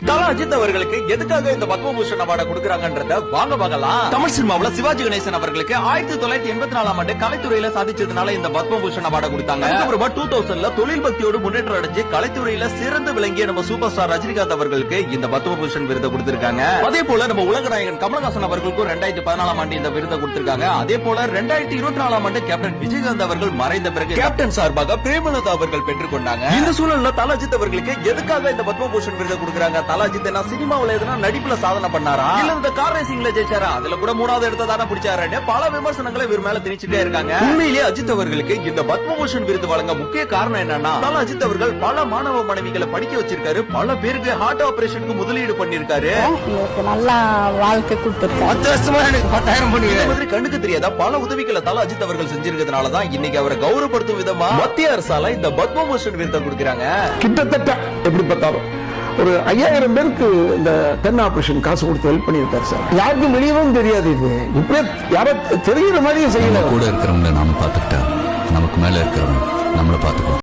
தல அஜித் அவர்களுக்கு எதுக்காக இந்த பத்மபூஷன் அவார்டை கொடுக்கறாங்கன்றத வாங்க பார்க்கலாம். தமிழ் சினிமாவுல சிவாஜி கணேசன் அவர்களுக்கு 1984ஆம் ஆண்டு கலைத்துறையில சாதிச்சதுனால இந்த பத்மபூஷன் அவார்டை கொடுத்தாங்க. அதுக்கப்புறமா 2000ல தொழில் பக்தியோடு முன்னேற்றம் அடைஞ்சு கலைத்துறையில சிறந்து விளங்கிய நம்ம சூப்பர் ஸ்டார் ரஜினிகாந்த் அவர்களுக்கு இந்த பத்மபூஷன் விருதை கொடுத்திருக்காங்க. அதே போல நம்ம உலக நாயகன் கமலஹாசன் அவர்களுக்கும் 2014ஆம் ஆண்டு இந்த விருதை கொடுத்திருக்காங்க. அதே போல 2024ஆம் ஆண்டு கேப்டன் விஜயகாந்த் அவர்கள் மறைந்த பிறகு கேப்டன் சார்பாக பிரேமலதா அவர்கள் பெற்றுக் கொண்டாங்க. இந்த சூழல்ல தல அஜித் அவர்களுக்கு எதுக்காக இந்த பத்மபூஷன் விருதை கொடுக்கறாங்க? தல அஜித் என்ன சினிமாவுல எதுனா நடிப்புல சாதனை பண்ணாரா, இல்ல இந்த கார் ரேசிங்ல ஜெயிச்சாரா, அதுல கூட 3வது இடத்தை தானே பிடிச்சாரு, பல விமர்சனங்களை இவர் மேல திணிச்சிட்டே இருக்காங்க. உண்மையிலேயே அஜித் அவர்களுக்கு இந்த பத்மபூஷன் விருது வழங்க முக்கிய காரணம் என்னன்னா, தல அஜித் அவர்கள் பல மாணவ மாணவிகளை படிக்க வச்சிருக்காரு, பல பேருக்கு ஹார்ட் ஆபரேஷனுக்கு முதலீடு பண்ணிருக்காரு, நல்லா வாழ்க்கை கொடுத்திருக்காரு. 10 வருஷமா எனக்கு 10,000 பண்ணி கண்ணுக்கு தெரியாத பல உதவிகளை தல அஜித் அவர்கள் செஞ்சிருக்கிறதுனாலதான் இன்னைக்கு அவரை கௌரவப்படுத்தும் விதமா மத்திய அரசால இந்த பத்மபூஷன் விருதை கொடுக்கறாங்க. கிட்டத்தட்ட எப்படி பார்த்தாலும் ஒரு 5000 பேருக்கு இந்த கண் ஆபரேஷன் காசு கொடுத்து ஹெல்ப் பண்ணியிருக்காரு சார். யாருக்கும் வெளியவும் தெரியாது. இது இப்படியே யாரோ தெரிகிற மாதிரியே செய்யல. கூட இருக்கிறவங்க நாம பாத்துக்கிட்டா நமக்கு மேல இருக்கிறவங்க நம்மளை பாத்துக்கோ.